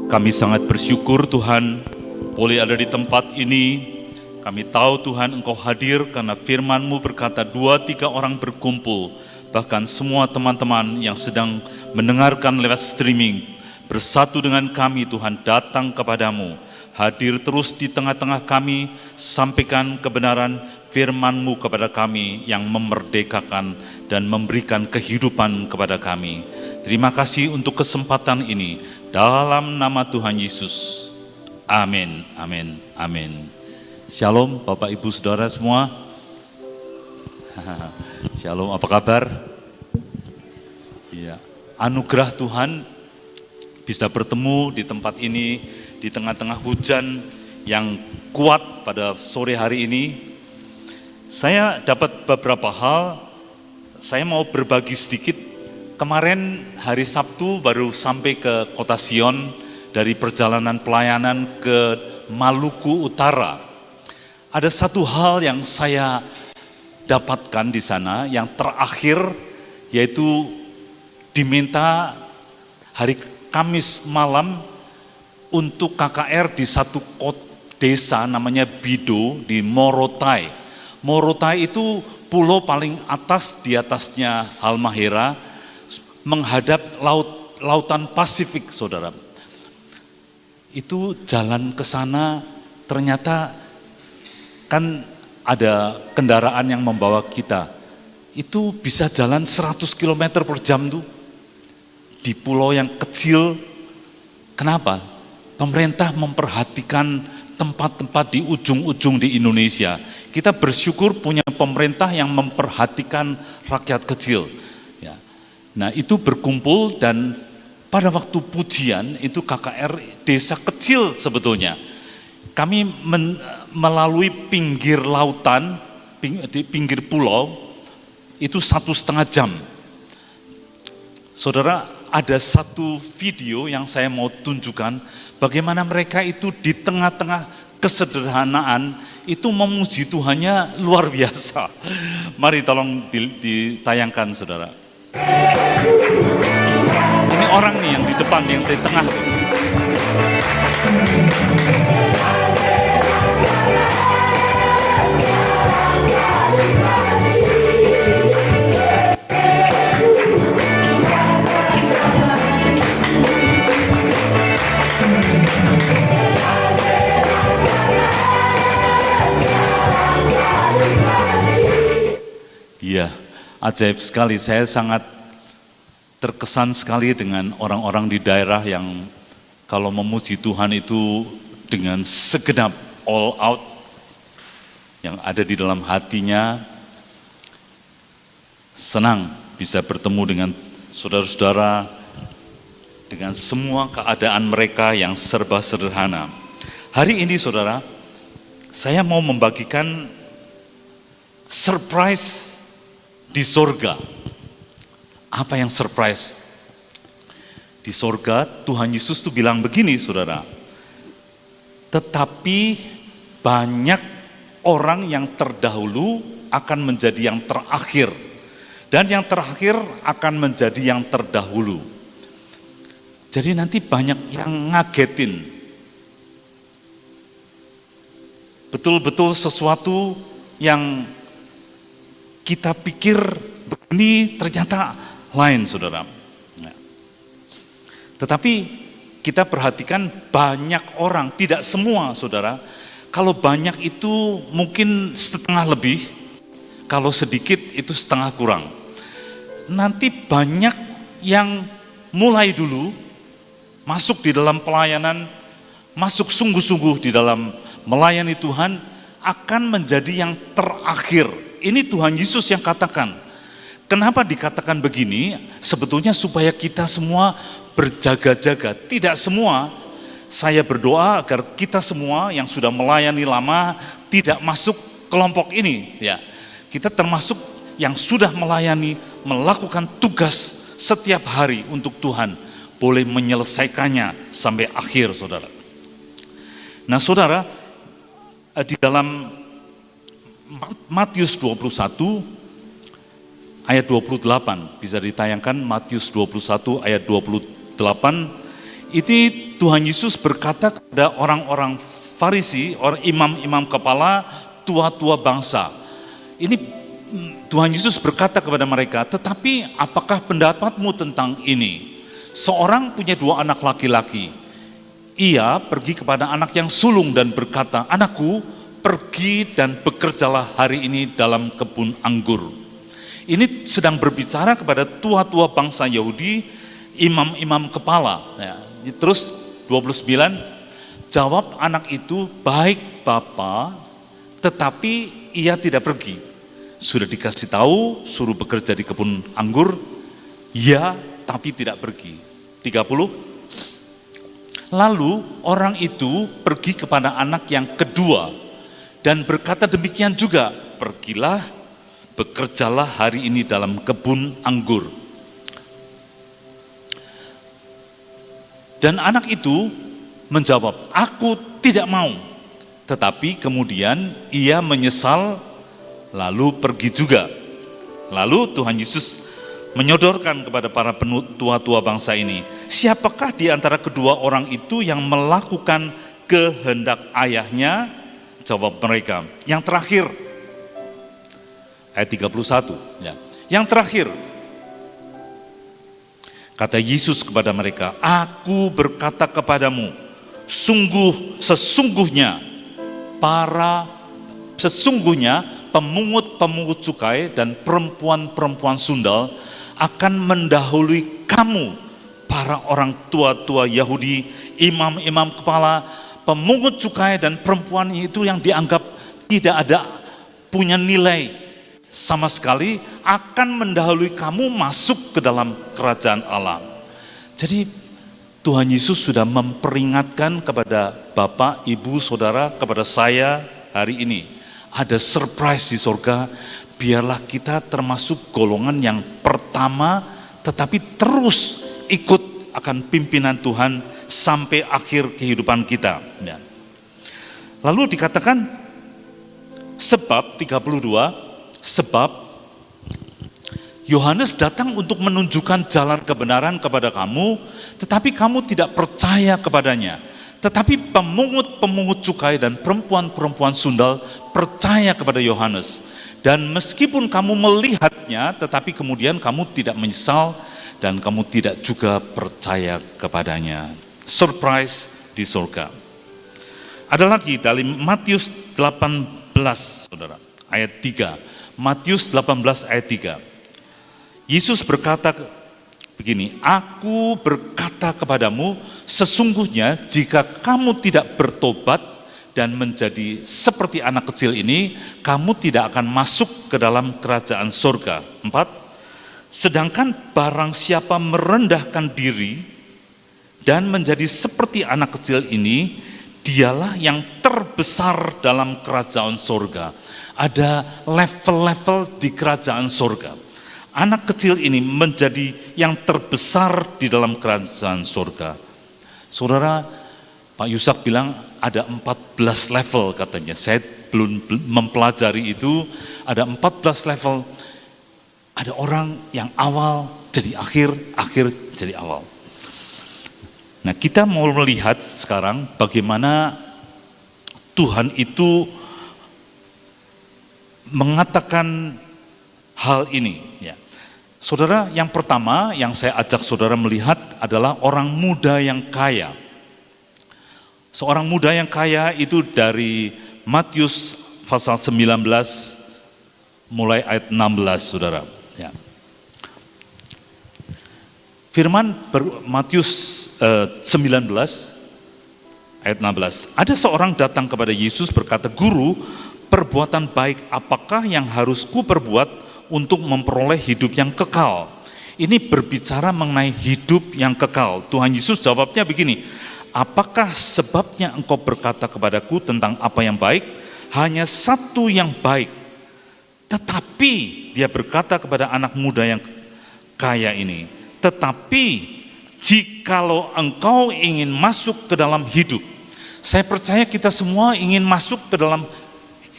Kami sangat bersyukur Tuhan boleh ada di tempat ini. Kami tahu Tuhan Engkau hadir karena firman-Mu berkata 2-3 orang berkumpul. Bahkan semua teman-teman yang sedang mendengarkan lewat streaming bersatu dengan kami Tuhan datang kepadamu. Hadir terus di tengah-tengah kami, sampaikan kebenaran firman-Mu kepada kami yang memerdekakan dan memberikan kehidupan kepada kami. Terima kasih untuk kesempatan ini. Dalam nama Tuhan Yesus. Amin, amin, amin. Shalom Bapak Ibu Saudara semua. Shalom, apa kabar? Ya, anugerah Tuhan bisa bertemu di tempat ini di tengah-tengah hujan yang kuat pada sore hari ini. Saya dapat beberapa hal, saya mau berbagi sedikit. Kemarin hari Sabtu baru sampai ke Kota Sion dari perjalanan pelayanan ke Maluku Utara. Ada satu hal yang saya dapatkan di sana yang terakhir, yaitu diminta hari Kamis malam untuk KKR di satu desa namanya Bido di Morotai. Morotai itu pulau paling atas, di atasnya Halmahera, menghadap lautan Pasifik, saudara. Itu jalan ke sana ternyata kan ada kendaraan yang membawa kita. Itu bisa jalan 100 km per jam tuh. Di pulau yang kecil. Kenapa? Pemerintah memperhatikan tempat-tempat di ujung-ujung di Indonesia. Kita bersyukur punya pemerintah yang memperhatikan rakyat kecil. Ya. Nah itu berkumpul dan pada waktu pujian itu KKR desa kecil sebetulnya. Kami melalui pinggir lautan, di pinggir pulau, itu 1,5 jam. Saudara, ada satu video yang saya mau tunjukkan, bagaimana mereka itu di tengah-tengah kesederhanaan, itu memuji Tuhannya luar biasa. Mari tolong ditayangkan, saudara. Ini orang nih yang di depan, yang di tengah. Iya, ajaib sekali. Saya sangat terkesan sekali dengan orang-orang di daerah yang kalau memuji Tuhan itu dengan segenap all out yang ada di dalam hatinya. Senang bisa bertemu dengan saudara-saudara dengan semua keadaan mereka yang serba sederhana. Hari ini saudara, saya mau membagikan surprise di sorga. Apa yang surprise? Di sorga Tuhan Yesus tuh bilang begini saudara, tetapi banyak orang yang terdahulu akan menjadi yang terakhir, dan yang terakhir akan menjadi yang terdahulu. Jadi nanti banyak yang ngagetin. Betul-betul sesuatu yang kita pikir begini ternyata lain, saudara. Tetapi kita perhatikan banyak orang, tidak semua, saudara. Kalau banyak itu mungkin setengah lebih, kalau sedikit itu setengah kurang. Nanti banyak yang mulai dulu masuk di dalam pelayanan, masuk sungguh-sungguh di dalam melayani Tuhan, akan menjadi yang terakhir. Ini Tuhan Yesus yang katakan. Kenapa dikatakan begini? Sebetulnya supaya kita semua berjaga-jaga. Tidak semua, saya berdoa agar kita semua yang sudah melayani lama tidak masuk kelompok ini. Ya, kita termasuk yang sudah melayani, melakukan tugas setiap hari untuk Tuhan, boleh menyelesaikannya sampai akhir, saudara. Nah, saudara, di dalam Matius 21 ayat 28, bisa ditayangkan Matius 21 ayat 28. Ini Tuhan Yesus berkata kepada orang-orang Farisi, orang imam-imam kepala, tua-tua bangsa. Ini Tuhan Yesus berkata kepada mereka, tetapi apakah pendapatmu tentang ini? Seorang punya 2 anak laki-laki. Ia pergi kepada anak yang sulung dan berkata, anakku, pergi dan bekerjalah hari ini dalam kebun anggur. Ini sedang berbicara kepada tua-tua bangsa Yahudi, imam-imam kepala. Ya, terus 29, jawab anak itu, baik Bapa, tetapi ia tidak pergi. Sudah dikasih tahu, suruh bekerja di kebun anggur, ya tapi tidak pergi. 30, lalu orang itu pergi kepada anak yang kedua, dan berkata demikian juga, pergilah, bekerjalah hari ini dalam kebun anggur. Dan anak itu menjawab, aku tidak mau. Tetapi kemudian ia menyesal, lalu pergi juga. Lalu Tuhan Yesus menyodorkan kepada para tua-tua bangsa ini, siapakah di antara kedua orang itu yang melakukan kehendak ayahnya? Jawab mereka, yang terakhir. Ayat 31. Ya. Yang terakhir, kata Yesus kepada mereka, aku berkata kepadamu, sesungguhnya pemungut-pemungut cukai dan perempuan-perempuan sundal akan mendahului kamu, para orang tua-tua Yahudi, imam-imam kepala, pemungut cukai dan perempuan itu yang dianggap tidak ada punya nilai sama sekali, akan mendahului kamu masuk ke dalam kerajaan Allah. Jadi Tuhan Yesus sudah memperingatkan kepada Bapak, Ibu, Saudara, kepada saya hari ini. Ada surprise di surga, biarlah kita termasuk golongan yang pertama, tetapi terus ikut akan pimpinan Tuhan sampai akhir kehidupan kita. Lalu dikatakan, sebab 32, sebab Yohanes datang untuk menunjukkan jalan kebenaran kepada kamu, tetapi kamu tidak percaya kepadanya. Tetapi pemungut-pemungut cukai dan perempuan-perempuan sundal percaya kepada Yohanes. Dan meskipun kamu melihatnya, tetapi kemudian kamu tidak menyesal dan kamu tidak juga percaya kepadanya. Surprise di surga. Ada lagi dari Matius 18, saudara, ayat 3. Matius 18 ayat 3. Yesus berkata begini, aku berkata kepadamu, sesungguhnya jika kamu tidak bertobat dan menjadi seperti anak kecil ini, kamu tidak akan masuk ke dalam kerajaan surga. 4. Sedangkan barang siapa merendahkan diri dan menjadi seperti anak kecil ini, dialah yang terbesar dalam kerajaan surga. Ada level-level di kerajaan surga. Anak kecil ini menjadi yang terbesar di dalam kerajaan surga. Saudara, Pak Yusak bilang ada 14 level katanya. Saya belum mempelajari itu, ada 14 level. Ada orang yang awal jadi akhir, akhir jadi awal. Nah, kita mau melihat sekarang bagaimana Tuhan itu mengatakan hal ini. Ya. Saudara, yang pertama yang saya ajak saudara melihat adalah orang muda yang kaya. Seorang muda yang kaya itu dari Matius pasal 19 mulai ayat 16, saudara. Ya. Firman Matius 19 ayat 16. Ada seorang datang kepada Yesus berkata, Guru, perbuatan baik apakah yang harus ku perbuat untuk memperoleh hidup yang kekal? Ini berbicara mengenai hidup yang kekal. Tuhan Yesus jawabnya begini, apakah sebabnya engkau berkata kepadaku tentang apa yang baik? Hanya satu yang baik. Tetapi dia berkata kepada anak muda yang kaya ini, tetapi jikalau engkau ingin masuk ke dalam hidup, saya percaya kita semua ingin masuk ke dalam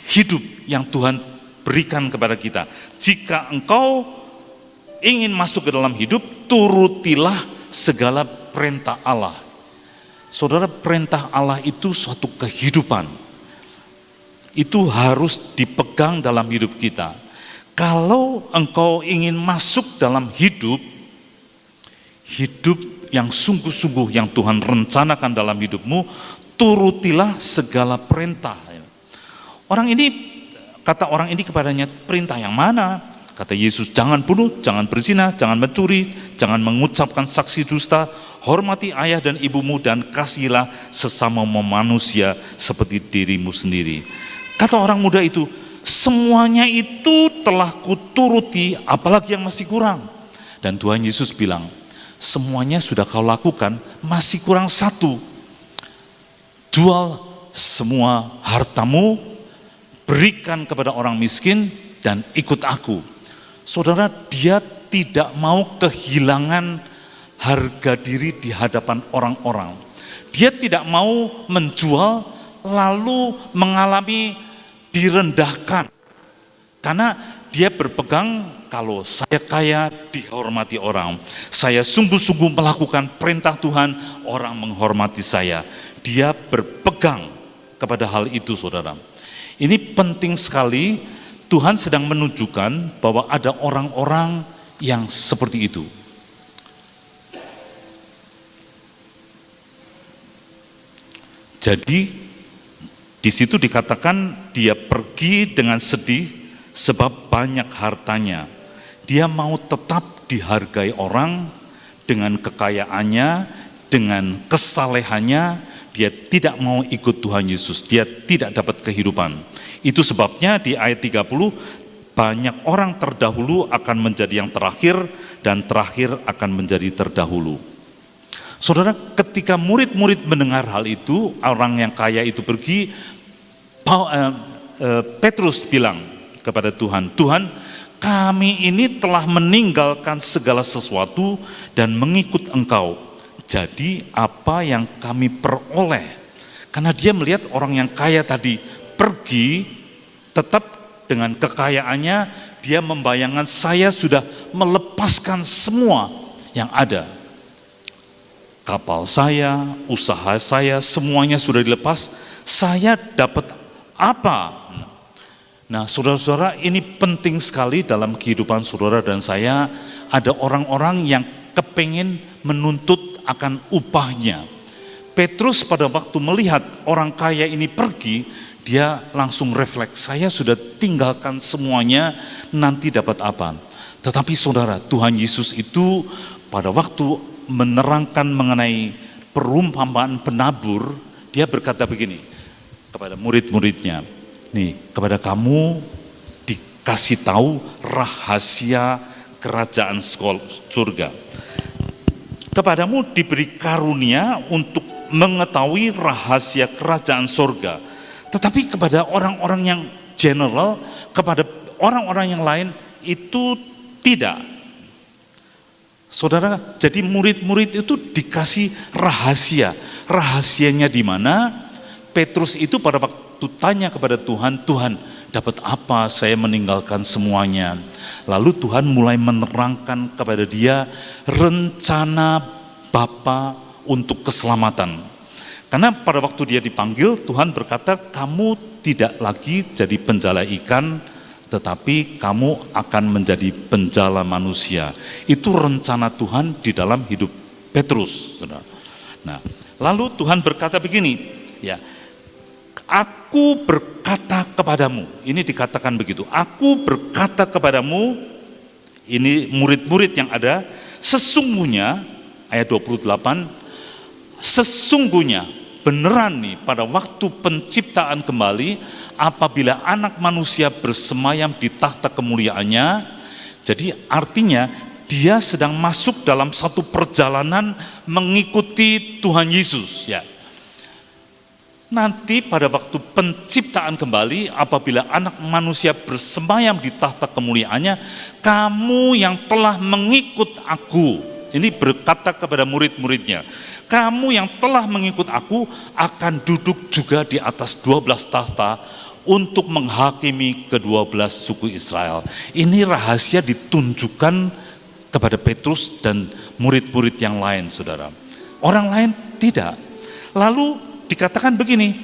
hidup yang Tuhan berikan kepada kita. Jika engkau ingin masuk ke dalam hidup, turutilah segala perintah Allah. Saudara, perintah Allah itu suatu kehidupan. Itu harus dipegang dalam hidup kita. Kalau engkau ingin masuk dalam hidup yang sungguh-sungguh yang Tuhan rencanakan dalam hidupmu, turutilah segala perintah. Kata orang ini kepadanya, perintah yang mana? Kata Yesus, jangan bunuh, jangan berzina, jangan mencuri, jangan mengucapkan saksi dusta, hormati ayah dan ibumu, dan kasihilah sesama manusia seperti dirimu sendiri. Kata orang muda itu, semuanya itu telah kuturuti, apalagi yang masih kurang. Dan Tuhan Yesus bilang, semuanya sudah kau lakukan, masih kurang satu. Jual semua hartamu, berikan kepada orang miskin, dan ikut aku. Saudara, dia tidak mau kehilangan harga diri di hadapan orang-orang. Dia tidak mau menjual lalu mengalami direndahkan. Karena dia berpegang, kalau saya kaya dihormati orang. Saya sungguh-sungguh melakukan perintah Tuhan, orang menghormati saya. Dia berpegang kepada hal itu, saudara. Ini penting sekali, Tuhan sedang menunjukkan bahwa ada orang-orang yang seperti itu. Jadi di situ dikatakan dia pergi dengan sedih sebab banyak hartanya. Dia mau tetap dihargai orang dengan kekayaannya, dengan kesalehannya. Dia tidak mau ikut Tuhan Yesus, dia tidak dapat kehidupan. Itu sebabnya di ayat 30, banyak orang terdahulu akan menjadi yang terakhir, dan terakhir akan menjadi terdahulu. Saudara, ketika murid-murid mendengar hal itu, orang yang kaya itu pergi, Petrus bilang kepada Tuhan, Tuhan, kami ini telah meninggalkan segala sesuatu dan mengikut Engkau. Jadi apa yang kami peroleh? Karena dia melihat orang yang kaya tadi pergi, tetap dengan kekayaannya, dia membayangkan saya sudah melepaskan semua yang ada. Kapal saya, usaha saya, semuanya sudah dilepas, saya dapat apa? Nah, saudara-saudara, ini penting sekali dalam kehidupan saudara dan saya. Ada orang-orang yang kepingin menuntut akan upahnya. Petrus pada waktu melihat orang kaya ini pergi, dia langsung refleks, saya sudah tinggalkan semuanya, nanti dapat apa? Tetapi saudara, Tuhan Yesus itu pada waktu menerangkan mengenai perumpamaan penabur, dia berkata begini kepada murid-muridnya, nih, kepada kamu dikasih tahu rahasia kerajaan surga. Kepadamu diberi karunia untuk mengetahui rahasia kerajaan surga. Tetapi kepada orang-orang yang general, kepada orang-orang yang lain itu tidak. Saudara, jadi murid-murid itu dikasih rahasia. Rahasianya di mana? Petrus itu pada waktu tanya kepada Tuhan, Tuhan, dapat apa saya meninggalkan semuanya? Lalu Tuhan mulai menerangkan kepada dia rencana Bapa untuk keselamatan. Karena pada waktu dia dipanggil, Tuhan berkata, kamu tidak lagi jadi penjala ikan, tetapi kamu akan menjadi penjala manusia. Itu rencana Tuhan di dalam hidup Petrus. Nah, lalu Tuhan berkata begini, ya, aku berkata kepadamu, ini dikatakan begitu, aku berkata kepadamu, ini murid-murid yang ada, sesungguhnya, ayat 28, sesungguhnya, beneran nih, pada waktu penciptaan kembali, apabila anak manusia bersemayam di tahta kemuliaannya, jadi artinya dia sedang masuk dalam satu perjalanan mengikuti Tuhan Yesus. Ya. Nanti pada waktu penciptaan kembali, apabila anak manusia bersemayam di tahta kemuliaannya, kamu yang telah mengikut aku, ini berkata kepada murid-muridnya, kamu yang telah mengikut aku akan duduk juga di atas 12 tahta untuk menghakimi ke-12 suku Israel. Ini rahasia ditunjukkan kepada Petrus dan murid-murid yang lain, saudara. Orang lain tidak. Lalu dikatakan begini,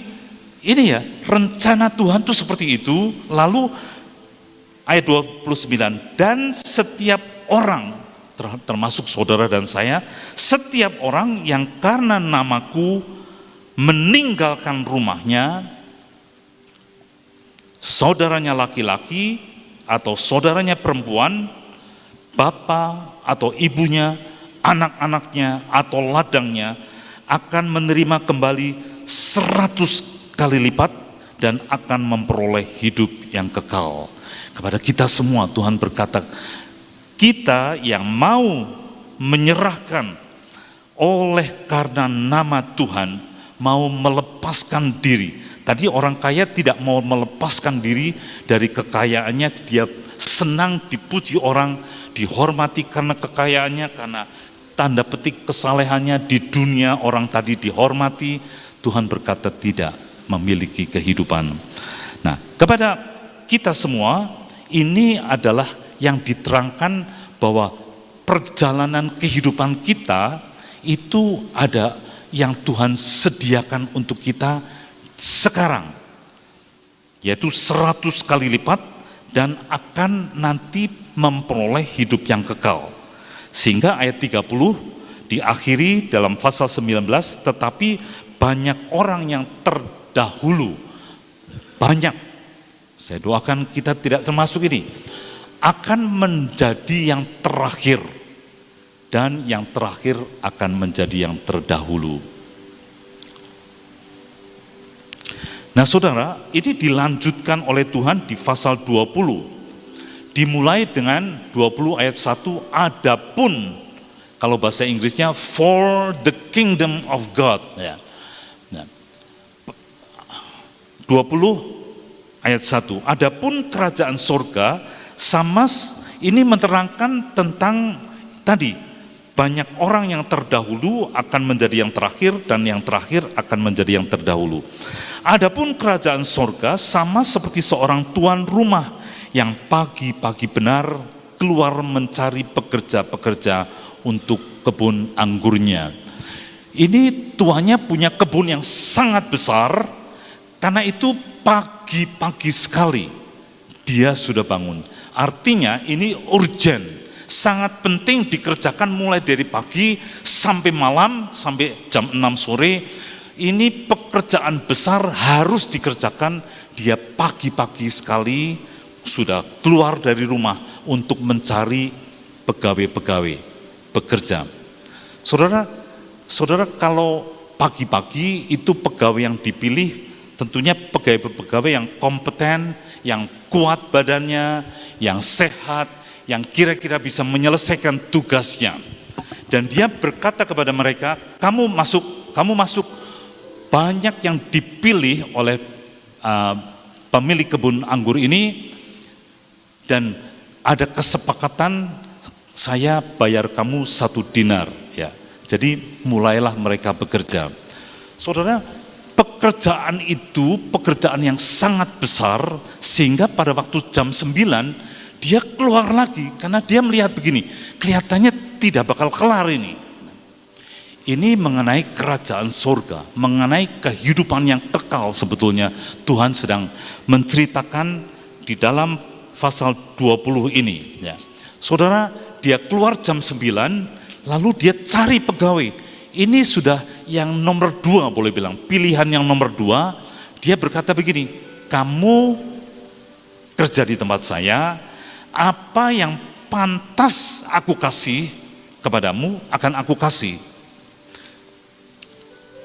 ini ya, rencana Tuhan itu seperti itu. Lalu ayat 29, dan setiap orang, termasuk saudara dan saya, setiap orang yang karena namaku meninggalkan rumahnya, saudaranya laki-laki atau saudaranya perempuan, bapak atau ibunya, anak-anaknya atau ladangnya, akan menerima kembali 100 kali lipat dan akan memperoleh hidup yang kekal. Kepada kita semua Tuhan berkata, kita yang mau menyerahkan oleh karena nama Tuhan, mau melepaskan diri. Tadi orang kaya tidak mau melepaskan diri dari kekayaannya, dia senang dipuji orang, dihormati karena kekayaannya, karena tanda petik kesalehannya di dunia orang tadi dihormati. Tuhan berkata tidak, memiliki kehidupan. Nah, kepada kita semua ini adalah yang diterangkan bahwa perjalanan kehidupan kita itu ada yang Tuhan sediakan untuk kita sekarang, yaitu 100 kali lipat dan akan nanti memperoleh hidup yang kekal. Sehingga ayat 30 diakhiri dalam pasal 19, tetapi banyak orang yang terdahulu, banyak, saya doakan kita tidak termasuk ini, akan menjadi yang terakhir, dan yang terakhir akan menjadi yang terdahulu. Nah saudara, ini dilanjutkan oleh Tuhan di pasal 20. Dimulai dengan 20 ayat 1, adapun, kalau bahasa Inggrisnya, for the kingdom of God. Ya. Nah, 20 ayat 1, adapun kerajaan sorga, ini menerangkan tentang tadi, banyak orang yang terdahulu akan menjadi yang terakhir, dan yang terakhir akan menjadi yang terdahulu. Adapun kerajaan sorga sama seperti seorang tuan rumah yang pagi-pagi benar keluar mencari pekerja-pekerja untuk kebun anggurnya. Ini tuannya punya kebun yang sangat besar, karena itu pagi-pagi sekali dia sudah bangun. Artinya ini urgent, sangat penting dikerjakan mulai dari pagi sampai malam, sampai jam 6 sore. Ini pekerjaan besar harus dikerjakan, dia pagi-pagi sekali sudah keluar dari rumah untuk mencari pegawai-pegawai bekerja. Saudara kalau pagi-pagi itu pegawai yang dipilih tentunya pegawai-pegawai yang kompeten, yang kuat badannya, yang sehat, yang kira-kira bisa menyelesaikan tugasnya. Dan dia berkata kepada mereka, kamu masuk. Banyak yang dipilih oleh pemilik kebun anggur ini, dan ada kesepakatan, saya bayar kamu 1 dinar. Ya. Jadi mulailah mereka bekerja. Saudara, pekerjaan itu pekerjaan yang sangat besar, sehingga pada waktu jam 9 dia keluar lagi, karena dia melihat begini, kelihatannya tidak bakal kelar ini. Ini mengenai kerajaan surga, mengenai kehidupan yang kekal sebetulnya Tuhan sedang menceritakan di dalam pasal 20 ini. Ya. Saudara, dia keluar jam 9, lalu dia cari pegawai. Ini sudah yang nomor 2 boleh bilang, pilihan yang nomor 2, dia berkata begini, kamu kerja di tempat saya, apa yang pantas aku kasih kepadamu akan aku kasih.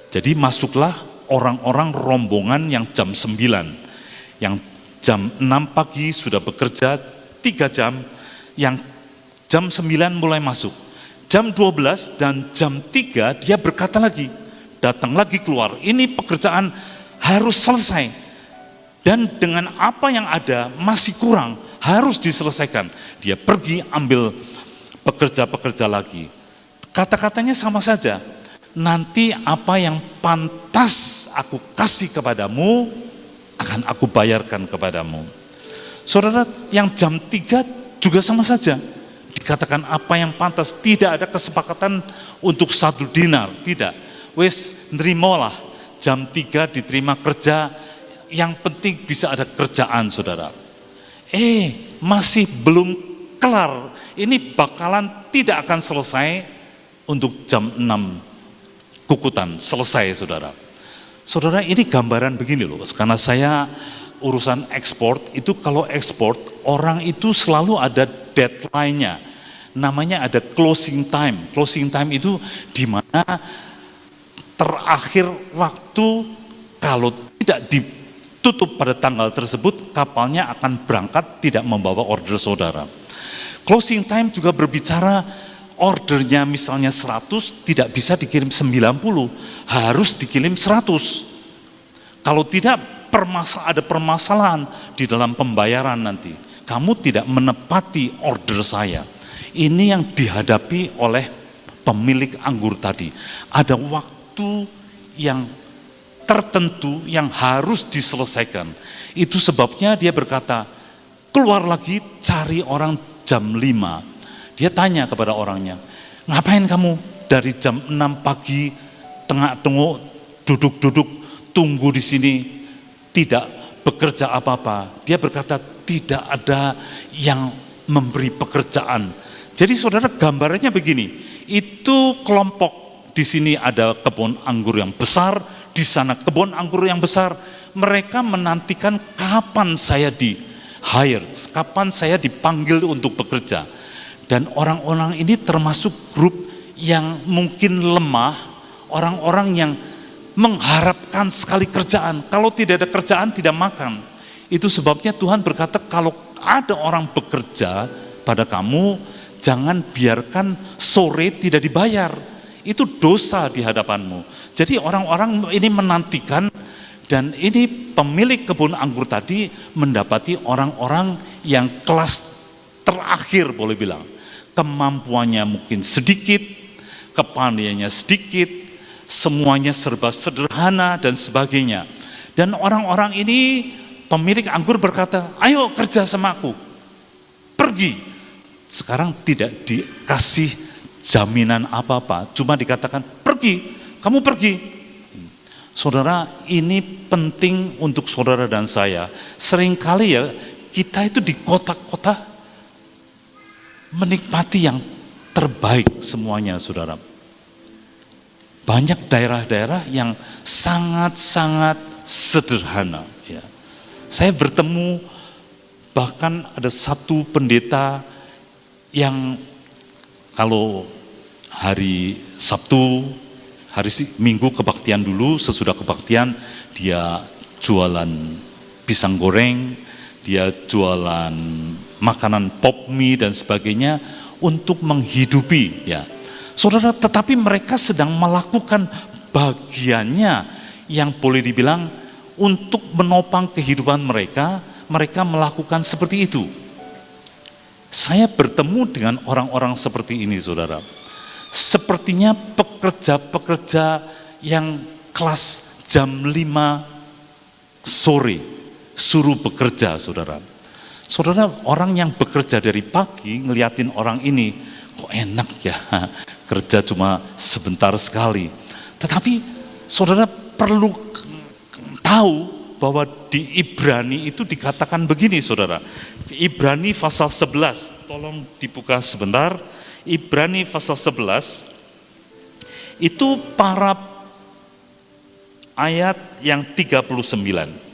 Jadi masuklah orang-orang rombongan yang jam 9, yang jam 6 pagi sudah bekerja 3 jam, yang jam 9 mulai masuk. Jam 12 dan jam 3 dia berkata lagi, datang lagi keluar, ini pekerjaan harus selesai. Dan dengan apa yang ada masih kurang, harus diselesaikan. Dia pergi ambil pekerja-pekerja lagi. Kata-katanya sama saja, nanti apa yang pantas aku kasih kepadamu, akan aku bayarkan kepadamu. Saudara, yang jam 3 juga sama saja. dikatakan apa yang pantas, tidak ada kesepakatan untuk 1 dinar, tidak. Wes nerimalah, jam 3 diterima kerja, yang penting bisa ada kerjaan saudara. Masih belum kelar, ini bakalan tidak akan selesai untuk jam 6 kukutan, selesai saudara. Saudara, ini gambaran begini loh, karena saya urusan ekspor, itu kalau ekspor, orang itu selalu ada deadline-nya, namanya ada closing time. Closing time itu di mana terakhir waktu, kalau tidak ditutup pada tanggal tersebut, kapalnya akan berangkat tidak membawa order saudara. Closing time juga berbicara ordernya misalnya 100, tidak bisa dikirim 90, harus dikirim 100. Kalau tidak, ada permasalahan di dalam pembayaran nanti. Kamu tidak menepati order saya. Ini yang dihadapi oleh pemilik anggur tadi. Ada waktu yang tertentu yang harus diselesaikan. Itu sebabnya dia berkata, keluar lagi cari orang jam 5. Dia tanya kepada orangnya, ngapain kamu dari jam 6 pagi, tengah-tengah duduk-duduk, tunggu di sini, tidak bekerja apa-apa. Dia berkata, tidak ada yang memberi pekerjaan. Jadi saudara, gambarannya begini, itu kelompok, di sini ada kebun anggur yang besar, di sana kebun anggur yang besar, mereka menantikan kapan saya di hired, kapan saya dipanggil untuk bekerja. Dan orang-orang ini termasuk grup yang mungkin lemah, orang-orang yang mengharapkan sekali kerjaan. Kalau tidak ada kerjaan, tidak makan. Itu sebabnya Tuhan berkata, kalau ada orang bekerja pada kamu, jangan biarkan sore tidak dibayar. Itu dosa di hadapanmu. Jadi orang-orang ini menantikan, dan ini pemilik kebun anggur tadi mendapati orang-orang yang kelas terakhir boleh bilang. Kemampuannya mungkin sedikit, kepandaiannya sedikit, semuanya serba sederhana dan sebagainya. Dan orang-orang ini, pemilik anggur berkata, ayo kerja sama aku, pergi. Sekarang tidak dikasih jaminan apa-apa, cuma dikatakan pergi, kamu pergi. Saudara, ini penting untuk saudara dan saya. Seringkali ya, kita itu di kota-kota menikmati yang terbaik semuanya, saudara. Banyak daerah-daerah yang sangat-sangat sederhana. Ya. Saya bertemu, bahkan ada satu pendeta yang kalau hari Sabtu, hari Minggu kebaktian dulu, sesudah kebaktian dia jualan pisang goreng, dia jualan makanan pop mie dan sebagainya untuk menghidupi ya. Saudara, tetapi mereka sedang melakukan bagiannya yang boleh dibilang untuk menopang kehidupan mereka, mereka melakukan seperti itu. Saya bertemu dengan orang-orang seperti ini, saudara. Sepertinya pekerja-pekerja yang kelas jam 5 sore suruh bekerja, saudara. Saudara, orang yang bekerja dari pagi ngeliatin orang ini, kok enak ya, kerja cuma sebentar sekali. Tetapi saudara perlu tahu bahwa di Ibrani itu dikatakan begini, saudara. Ibrani pasal 11, tolong dibuka sebentar. Ibrani pasal 11, itu para ayat yang 39.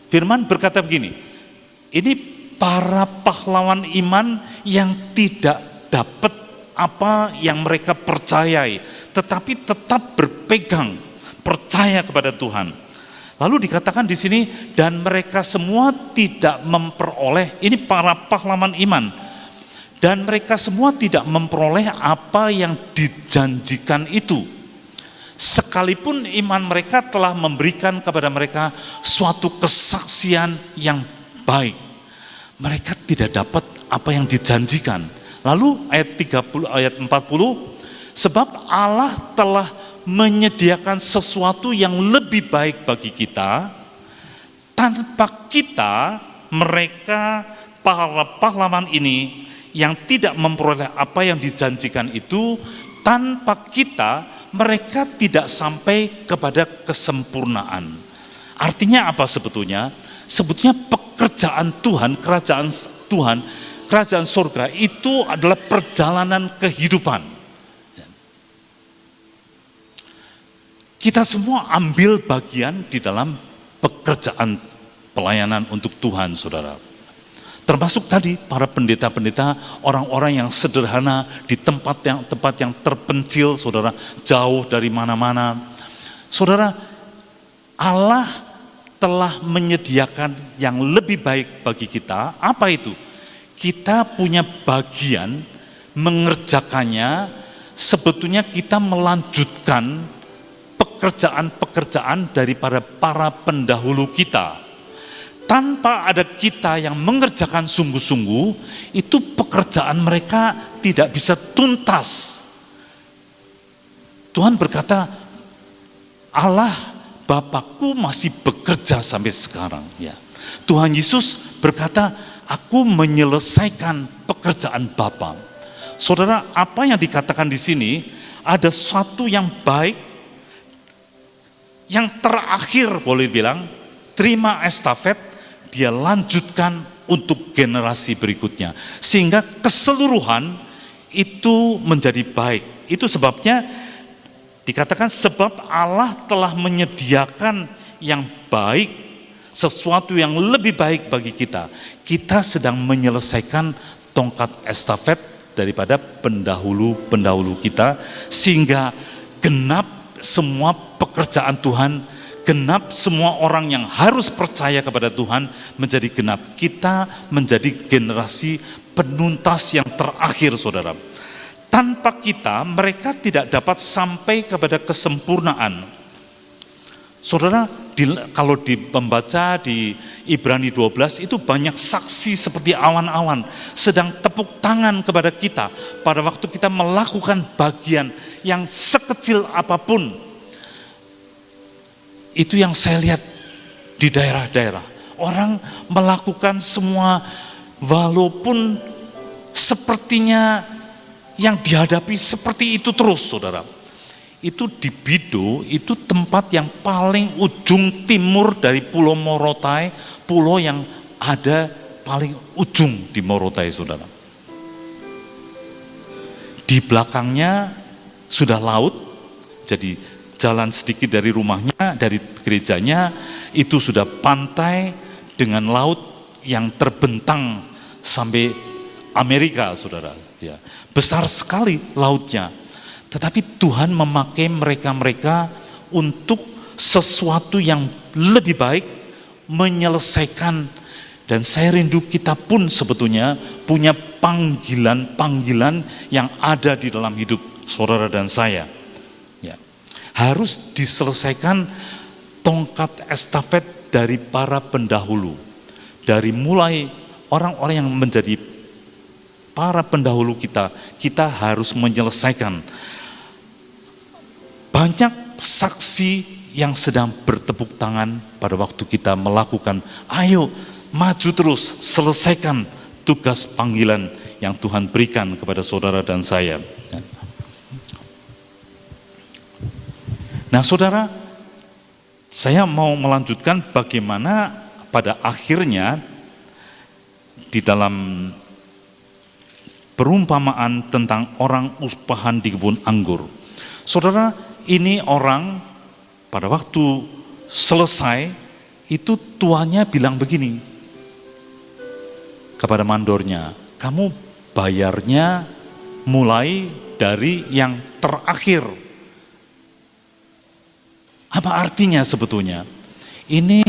Firman berkata begini, ini para pahlawan iman yang tidak dapat apa yang mereka percayai, tetapi tetap berpegang, percaya kepada Tuhan. Lalu dikatakan di sini, dan mereka semua tidak memperoleh, ini para pahlawan iman, dan mereka semua tidak memperoleh apa yang dijanjikan itu. Sekalipun iman mereka telah memberikan kepada mereka suatu kesaksian yang baik, mereka tidak dapat apa yang dijanjikan. Lalu ayat 40, sebab Allah telah menyediakan sesuatu yang lebih baik bagi kita, tanpa kita mereka para pahlawan ini yang tidak memperoleh apa yang dijanjikan itu, tanpa kita mereka tidak sampai kepada kesempurnaan. Artinya apa sebetulnya? Sebetulnya pekerjaan Tuhan, kerajaan Tuhan, kerajaan surga itu adalah perjalanan kehidupan. Kita semua ambil bagian di dalam pekerjaan pelayanan untuk Tuhan, saudara. Termasuk tadi para pendeta-pendeta, orang-orang yang sederhana di tempat yang terpencil, saudara, jauh dari mana-mana. Saudara, Allah telah menyediakan yang lebih baik bagi kita. Apa itu? Kita punya bagian mengerjakannya. Sebetulnya kita melanjutkan pekerjaan-pekerjaan daripada para pendahulu kita. Tanpa ada kita yang mengerjakan sungguh-sungguh, itu pekerjaan mereka tidak bisa tuntas. Tuhan berkata, Allah Bapakku masih bekerja sampai sekarang. Ya. Tuhan Yesus berkata, aku menyelesaikan pekerjaan Bapa. Saudara, apa yang dikatakan di sini, ada sesuatu yang baik, yang terakhir boleh bilang, terima estafet, dia lanjutkan untuk generasi berikutnya. Sehingga keseluruhan itu menjadi baik. Itu sebabnya dikatakan sebab Allah telah menyediakan yang baik, sesuatu yang lebih baik bagi kita. Kita sedang menyelesaikan tongkat estafet daripada pendahulu-pendahulu kita, sehingga genap semua pekerjaan Tuhan, genap semua orang yang harus percaya kepada Tuhan menjadi genap. Kita menjadi generasi penuntas yang terakhir, saudara. Tanpa kita, mereka tidak dapat sampai kepada kesempurnaan. Saudara, kalau membaca di Ibrani 12 itu banyak saksi seperti awan-awan sedang tepuk tangan kepada kita pada waktu kita melakukan bagian yang sekecil apapun. Itu yang saya lihat di daerah-daerah. Orang melakukan semua walaupun sepertinya yang dihadapi seperti itu terus, saudara. Itu di Bido, itu tempat yang paling ujung timur dari Pulau Morotai, pulau yang ada paling ujung di Morotai, saudara. Di belakangnya sudah laut, jadi jalan sedikit dari rumahnya, dari gerejanya, itu sudah pantai dengan laut yang terbentang sampai Amerika, saudara. Ya, besar sekali lautnya. Tetapi Tuhan memakai mereka-mereka untuk sesuatu yang lebih baik, menyelesaikan. Dan saya rindu kita pun sebetulnya punya panggilan-panggilan yang ada di dalam hidup saudara dan saya. Ya. Harus diselesaikan tongkat estafet dari para pendahulu. Dari mulai orang-orang yang menjadi para pendahulu kita, kita harus menyelesaikan. Banyak saksi yang sedang bertepuk tangan pada waktu kita melakukan, ayo maju terus, selesaikan tugas panggilan yang Tuhan berikan kepada saudara dan saya. Nah saudara, saya mau melanjutkan bagaimana pada akhirnya di dalam perumpamaan tentang orang upahan di kebun anggur. Saudara, ini orang pada waktu selesai itu tuannya bilang begini kepada mandornya, kamu bayarnya mulai dari yang terakhir. Apa artinya sebetulnya? Ini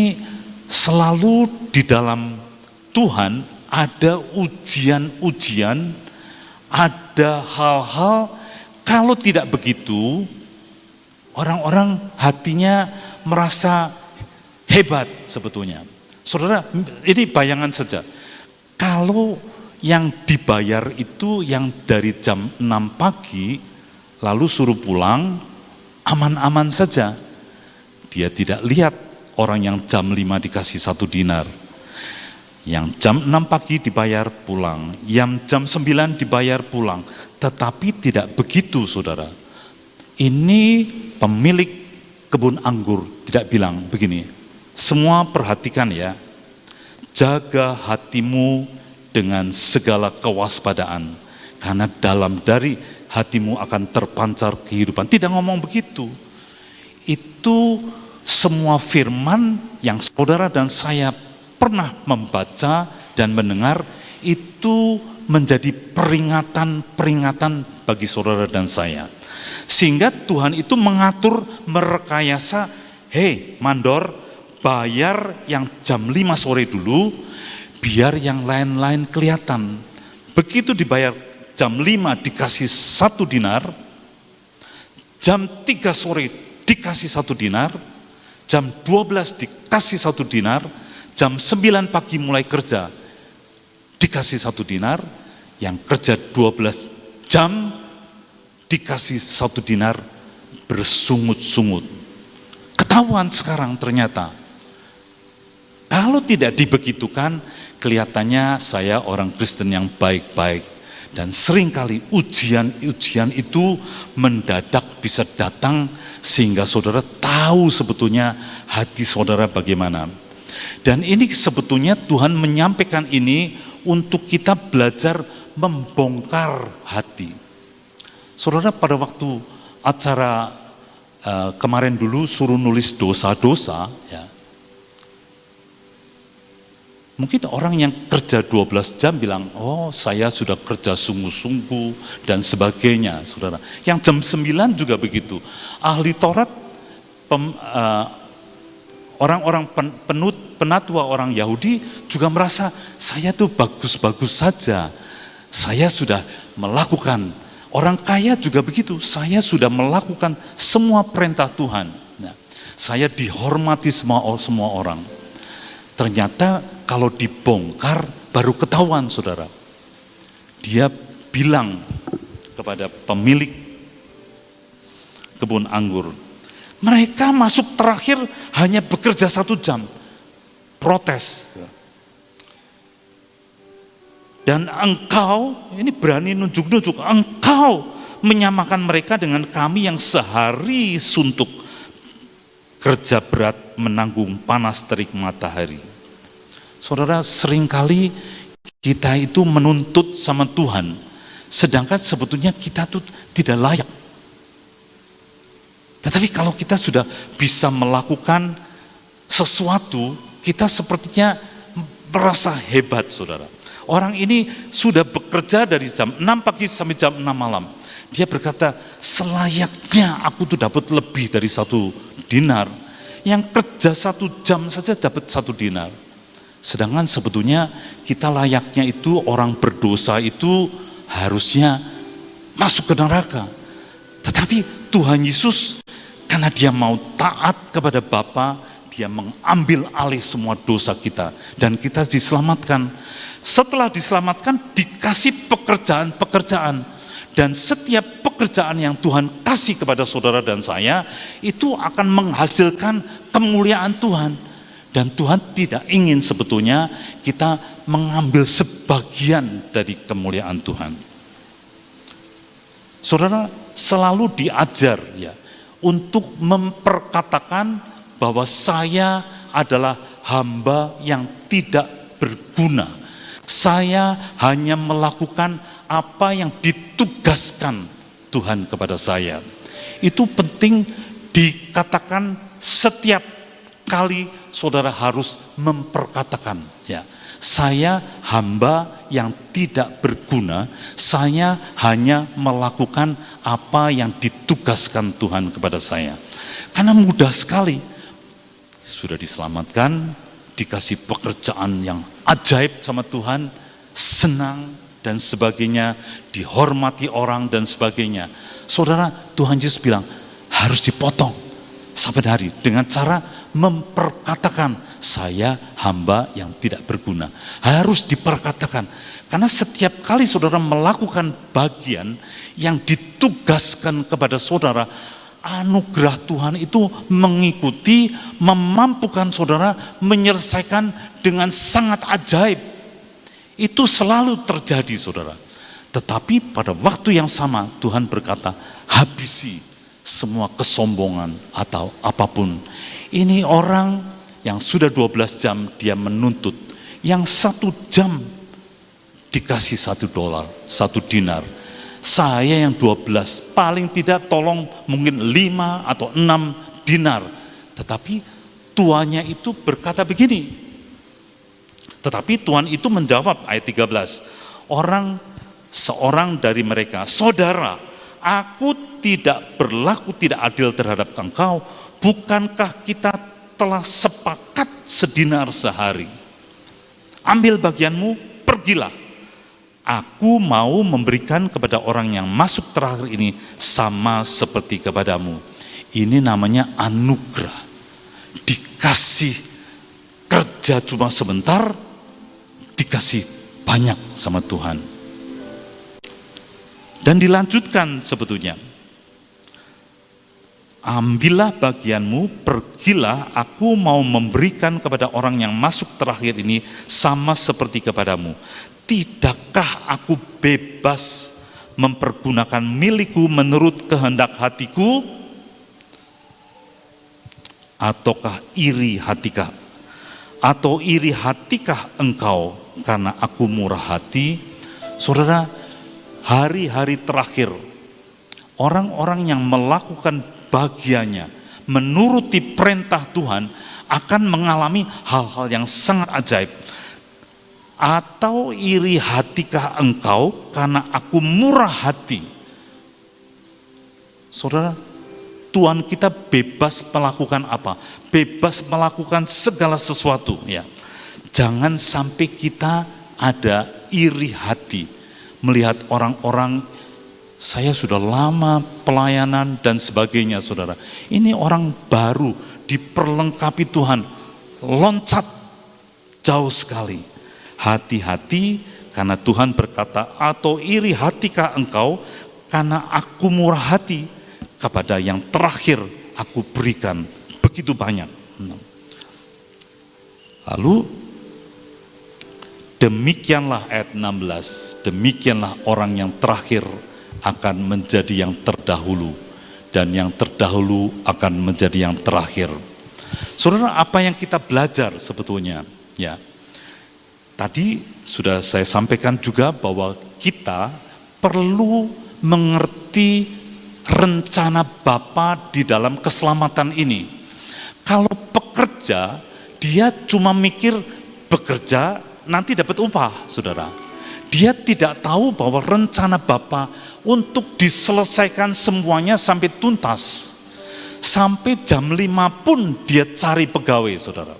selalu di dalam Tuhan ada ujian-ujian, ada hal-hal, kalau tidak begitu, orang-orang hatinya merasa hebat sebetulnya. Saudara, ini bayangan saja. Kalau yang dibayar itu yang dari jam 6 pagi, lalu suruh pulang, aman-aman saja. Dia tidak lihat orang yang jam 5 dikasih 1 dinar. Yang jam 6 pagi dibayar pulang, yang jam 9 dibayar pulang. Tetapi tidak begitu, saudara. Ini pemilik kebun anggur tidak bilang begini, semua perhatikan ya, jaga hatimu dengan segala kewaspadaan, karena dalam dari hatimu akan terpancar kehidupan. Tidak ngomong begitu. Itu semua firman yang saudara dan saya pernah membaca dan mendengar, itu menjadi peringatan-peringatan bagi saudara dan saya. Sehingga Tuhan itu mengatur, merekayasa, hei mandor, bayar yang jam 5 sore dulu, biar yang lain-lain kelihatan. Begitu dibayar jam 5 dikasih 1 dinar, jam 3 sore dikasih 1 dinar, jam 12 dikasih 1 dinar, jam 9 pagi mulai kerja dikasih 1 dinar, yang kerja 12 jam dikasih 1 dinar, bersungut-sungut. Ketahuan sekarang ternyata. Kalau tidak dibegitukan, kelihatannya saya orang Kristen yang baik-baik. Dan seringkali ujian-ujian itu mendadak bisa datang sehingga saudara tahu sebetulnya hati saudara bagaimana. Dan ini sebetulnya Tuhan menyampaikan ini untuk kita belajar membongkar hati. Saudara, pada waktu acara kemarin dulu suruh nulis dosa-dosa, ya. Mungkin orang yang kerja 12 jam bilang, oh saya sudah kerja sungguh-sungguh dan sebagainya, saudara. Yang jam 9 juga begitu. Ahli Taurat, orang-orang penatua orang Yahudi juga merasa, saya tuh bagus-bagus saja. Saya sudah melakukan, orang kaya juga begitu, saya sudah melakukan semua perintah Tuhan. Nah, saya dihormati semua orang. Ternyata kalau dibongkar baru ketahuan, saudara. Dia bilang kepada pemilik kebun anggur, mereka masuk terakhir hanya bekerja 1 jam. Protes. Dan engkau, ini berani nunjuk-nunjuk, engkau menyamakan mereka dengan kami yang sehari suntuk, kerja berat menanggung panas terik matahari. Saudara, seringkali kita itu menuntut sama Tuhan, sedangkan sebetulnya kita tuh tidak layak. Tetapi kalau kita sudah bisa melakukan sesuatu, kita sepertinya merasa hebat, saudara. Orang ini sudah bekerja dari jam 6 pagi sampai jam 6 malam. Dia berkata, selayaknya aku tuh dapat lebih dari 1 dinar. Yang kerja 1 jam saja dapat 1 dinar. Sedangkan sebetulnya kita layaknya itu, orang berdosa itu harusnya masuk ke neraka. Tetapi Tuhan Yesus, karena dia mau taat kepada Bapa, dia mengambil alih semua dosa kita. Dan kita diselamatkan. Setelah diselamatkan, dikasih pekerjaan-pekerjaan. Dan setiap pekerjaan yang Tuhan kasih kepada saudara dan saya, itu akan menghasilkan kemuliaan Tuhan. Dan Tuhan tidak ingin sebetulnya kita mengambil sebagian dari kemuliaan Tuhan. Saudara, selalu diajar ya untuk memperkatakan bahwa saya adalah hamba yang tidak berguna. Saya hanya melakukan apa yang ditugaskan Tuhan kepada saya. Itu penting dikatakan setiap kali saudara harus memperkatakan, ya, saya hamba yang tidak berguna, saya hanya melakukan apa yang ditugaskan Tuhan kepada saya. Karena mudah sekali, sudah diselamatkan, dikasih pekerjaan yang ajaib sama Tuhan, senang dan sebagainya, dihormati orang dan sebagainya. Saudara, Tuhan Yesus bilang harus dipotong sampai hari dengan cara memperkatakan saya hamba yang tidak berguna. Harus diperkatakan. Karena setiap kali saudara melakukan bagian yang ditugaskan kepada saudara, anugerah Tuhan itu mengikuti, memampukan saudara menyelesaikan dengan sangat ajaib. Itu selalu terjadi saudara. Tetapi pada waktu yang sama Tuhan berkata, habisi semua kesombongan atau apapun. Ini orang yang sudah 12 jam dia menuntut, yang 1 jam dikasih $1, 1 dinar. Saya yang 12, paling tidak tolong mungkin 5 atau 6 dinar. Tetapi tuannya itu berkata begini. Tetapi Tuhan itu menjawab ayat 13. Seorang dari mereka, saudara, aku tidak berlaku tidak adil terhadap engkau. Bukankah kita telah sepakat $1 sehari? Ambil bagianmu, pergilah. Aku mau memberikan kepada orang yang masuk terakhir ini sama seperti kepadamu. Ini namanya anugerah. Dikasih kerja cuma sebentar, dikasih banyak sama Tuhan. Dan dilanjutkan sebetulnya. Ambillah bagianmu, pergilah, aku mau memberikan kepada orang yang masuk terakhir ini sama seperti kepadamu. Tidakkah aku bebas mempergunakan milikku menurut kehendak hatiku? Ataukah iri hatikah? Atau iri hatikah engkau karena aku murah hati? Saudara, hari-hari terakhir, orang-orang yang melakukan bagiannya, menuruti perintah Tuhan, akan mengalami hal-hal yang sangat ajaib. Atau iri hatikah engkau karena aku murah hati? Saudara, Tuhan kita bebas melakukan apa? Bebas melakukan segala sesuatu, ya. Jangan sampai kita ada iri hati melihat orang-orang, saya sudah lama pelayanan dan sebagainya, saudara. Ini orang baru diperlengkapi Tuhan, loncat jauh sekali. Hati-hati, karena Tuhan berkata, atau iri hatikah engkau karena aku murah hati, kepada yang terakhir aku berikan begitu banyak. Lalu demikianlah ayat 16, demikianlah orang yang terakhir akan menjadi yang terdahulu, dan yang terdahulu akan menjadi yang terakhir. Saudara, apa yang kita belajar sebetulnya? Ya, tadi sudah saya sampaikan juga bahwa kita perlu mengerti rencana Bapa di dalam keselamatan ini. Kalau pekerja, dia cuma mikir bekerja nanti dapat upah, saudara. Dia tidak tahu bahwa rencana Bapa untuk diselesaikan semuanya sampai tuntas. Sampai jam 5 pun dia cari pegawai, saudara.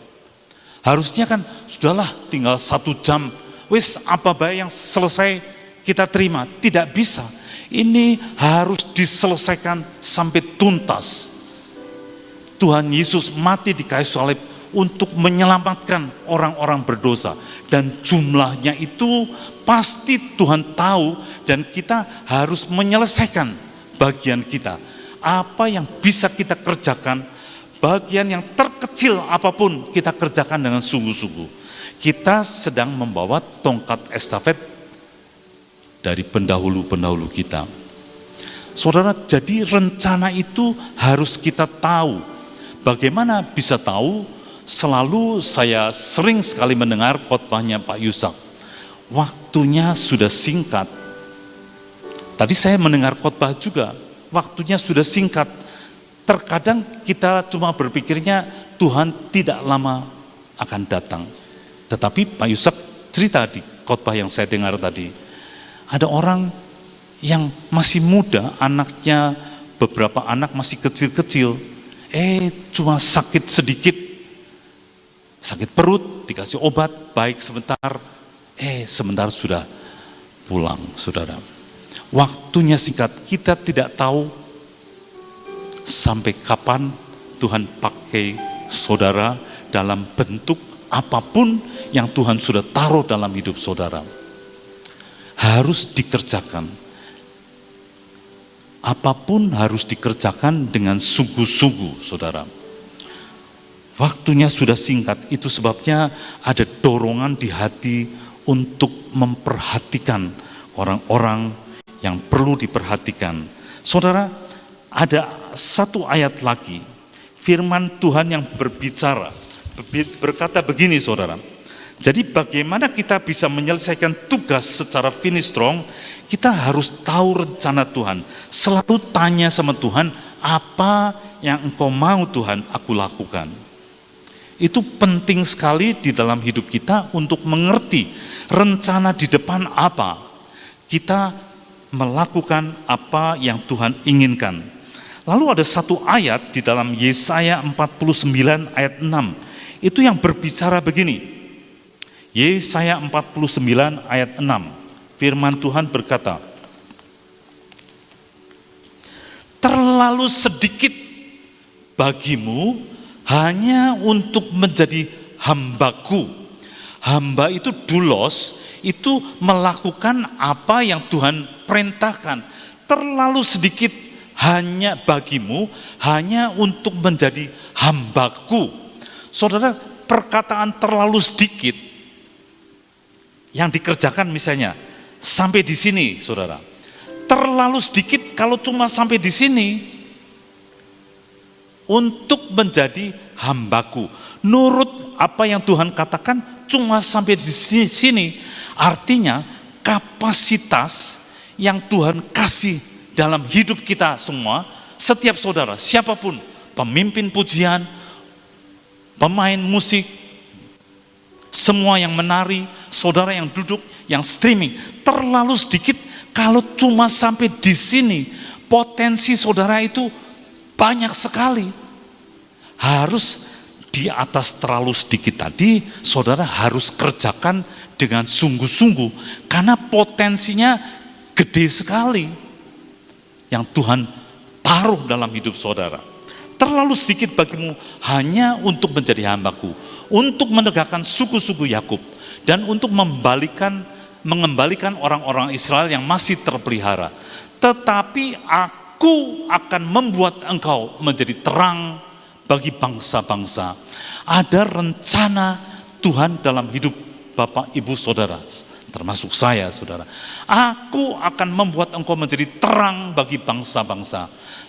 Harusnya kan, sudahlah tinggal 1 jam, wis apa baik yang selesai kita terima. Tidak bisa. Ini harus diselesaikan sampai tuntas. Tuhan Yesus mati di kayu salib untuk menyelamatkan orang-orang berdosa. Dan jumlahnya itu pasti Tuhan tahu, dan kita harus menyelesaikan bagian kita. Apa yang bisa kita kerjakan, bagian yang terkecil apapun kita kerjakan dengan sungguh-sungguh. Kita sedang membawa tongkat estafet dari pendahulu-pendahulu kita. Saudara, jadi rencana itu harus kita tahu. Bagaimana bisa tahu? Selalu saya sering sekali mendengar khotbahnya Pak Yusak. Waktunya sudah singkat. Tadi saya mendengar khotbah juga, waktunya sudah singkat. Terkadang kita cuma berpikirnya Tuhan tidak lama akan datang. Tetapi Pak Yusak cerita di khotbah yang saya dengar tadi, ada orang yang masih muda, anaknya, beberapa anak masih kecil-kecil, cuma sakit sedikit, sakit perut, dikasih obat, baik sebentar, sebentar sudah pulang, saudara. Waktunya singkat, kita tidak tahu sampai kapan Tuhan pakai saudara dalam bentuk apapun yang Tuhan sudah taruh dalam hidup saudara. Harus dikerjakan. apapun harus dikerjakan dengan sungguh-sungguh, saudara. Waktunya sudah singkat, itu sebabnya ada dorongan di hati untuk memperhatikan orang-orang yang perlu diperhatikan. Saudara, ada satu ayat lagi, firman Tuhan yang berkata begini, saudara. Jadi bagaimana kita bisa menyelesaikan tugas secara finish strong, kita harus tahu rencana Tuhan. Selalu tanya sama Tuhan, apa yang Engkau mau Tuhan aku lakukan. Itu penting sekali di dalam hidup kita untuk mengerti rencana di depan apa. Kita melakukan apa yang Tuhan inginkan. Lalu ada satu ayat di dalam Yesaya 49 ayat 6. Itu yang berbicara begini. Yesaya 49 ayat 6. Firman Tuhan berkata, terlalu sedikit bagimu hanya untuk menjadi hambaku. Hamba itu doulos, itu melakukan apa yang Tuhan perintahkan. Terlalu sedikit hanya bagimu, hanya untuk menjadi hambaku. Saudara, perkataan terlalu sedikit yang dikerjakan misalnya sampai di sini, saudara. Terlalu sedikit kalau cuma sampai di sini untuk menjadi hambaku. Nurut apa yang Tuhan katakan cuma sampai di sini. Artinya kapasitas yang Tuhan kasih dalam hidup kita semua, setiap saudara, siapapun, pemimpin pujian, pemain musik, semua yang menari, saudara yang duduk, yang streaming, terlalu sedikit kalau cuma sampai di sini. Potensi saudara itu banyak sekali. Harus di atas terlalu sedikit tadi, saudara harus kerjakan dengan sungguh-sungguh, karena potensinya gede sekali yang Tuhan taruh dalam hidup saudara. Terlalu sedikit bagimu hanya untuk menjadi hambaku, untuk menegakkan suku-suku Yakub, dan untuk mengembalikan orang-orang Israel yang masih terpelihara. Tetapi aku akan membuat engkau menjadi terang bagi bangsa-bangsa. Ada rencana Tuhan dalam hidup Bapak, Ibu, Saudara, termasuk saya, saudara. Aku akan membuat engkau menjadi terang bagi bangsa-bangsa.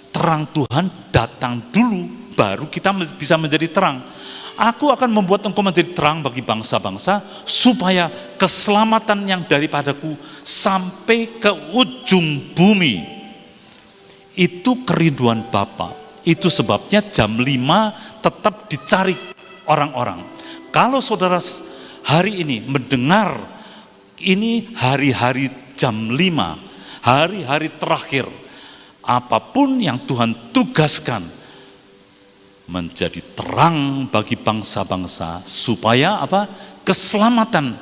Terang Tuhan datang dulu, baru kita bisa menjadi terang. Aku akan membuat engkau menjadi terang bagi bangsa-bangsa, supaya keselamatan yang daripadaku sampai ke ujung bumi. Itu kerinduan Bapa. Itu sebabnya jam 5 tetap dicari orang-orang. Kalau saudara hari ini mendengar ini hari-hari jam 5, hari-hari terakhir, apapun yang Tuhan tugaskan menjadi terang bagi bangsa-bangsa, supaya apa? Keselamatan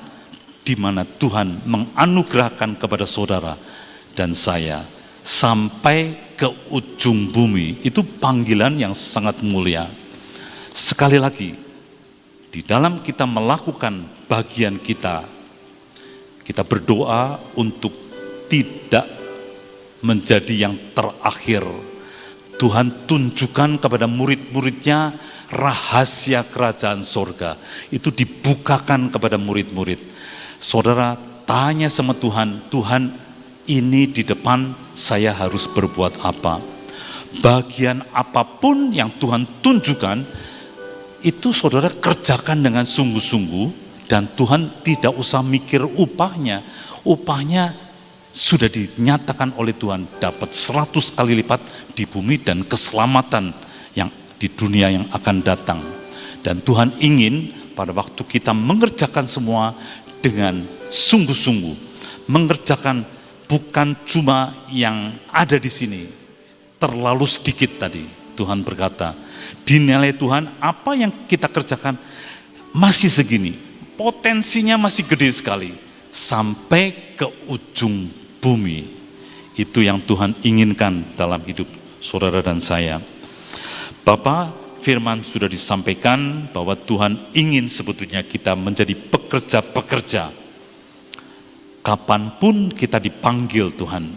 di mana Tuhan menganugerahkan kepada saudara dan saya sampai ke ujung bumi. Itu panggilan yang sangat mulia. Sekali lagi, di dalam kita melakukan bagian kita, kita berdoa untuk tidak menjadi yang terakhir. Tuhan tunjukkan kepada murid-muridnya rahasia kerajaan sorga. Itu dibukakan kepada murid-murid. Saudara tanya sama Tuhan, Tuhan, ini di depan saya harus berbuat apa? Bagian apapun yang Tuhan tunjukkan, itu saudara kerjakan dengan sungguh-sungguh, dan Tuhan tidak usah mikir upahnya. Upahnya sudah dinyatakan oleh Tuhan, dapat 100 kali lipat di bumi dan keselamatan yang di dunia yang akan datang. Dan Tuhan ingin pada waktu kita mengerjakan semua dengan sungguh-sungguh, mengerjakan bukan cuma yang ada di sini, terlalu sedikit tadi Tuhan berkata. Dinilai Tuhan, apa yang kita kerjakan masih segini, potensinya masih gede sekali, sampai ke ujung bumi. Itu yang Tuhan inginkan dalam hidup saudara dan saya. Bapak, firman sudah disampaikan bahwa Tuhan ingin sebetulnya kita menjadi pekerja-pekerja. Kapanpun kita dipanggil Tuhan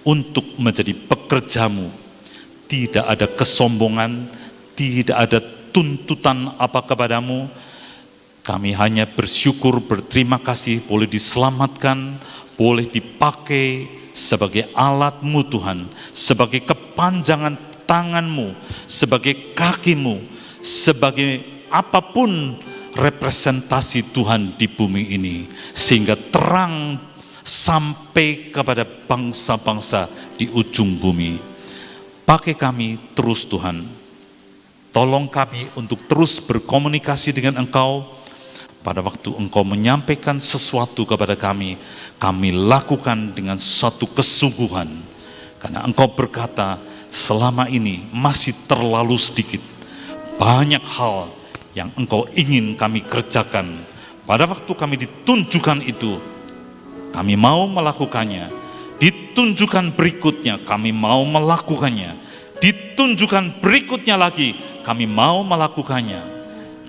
untuk menjadi pekerjamu. Tidak ada kesombongan, tidak ada tuntutan apa kepadamu. Kami hanya bersyukur, berterima kasih boleh diselamatkan, boleh dipakai sebagai alat-Mu Tuhan, sebagai kepanjangan tangan-Mu, sebagai kakimu, sebagai apapun representasi Tuhan di bumi ini, sehingga terang sampai kepada bangsa-bangsa di ujung bumi. Pakai kami terus Tuhan, tolong kami untuk terus berkomunikasi dengan Engkau. Pada waktu Engkau menyampaikan sesuatu kepada kami lakukan dengan suatu kesungguhan. Karena Engkau berkata, selama ini masih terlalu sedikit. Banyak hal yang Engkau ingin kami kerjakan. Pada waktu kami ditunjukkan itu, kami mau melakukannya. Ditunjukkan berikutnya, kami mau melakukannya. Ditunjukkan berikutnya lagi, kami mau melakukannya.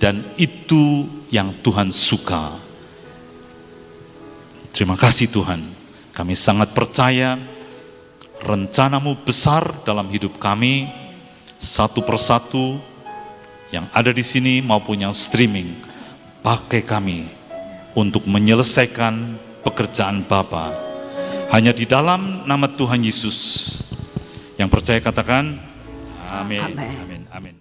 Dan itu yang Tuhan suka. Terima kasih Tuhan. Kami sangat percaya rencana-Mu besar dalam hidup kami, satu persatu yang ada di sini maupun yang streaming. Pakai kami untuk menyelesaikan pekerjaan Bapa. Hanya di dalam nama Tuhan Yesus. Yang percaya katakan amin. Amin. Amin. Amin.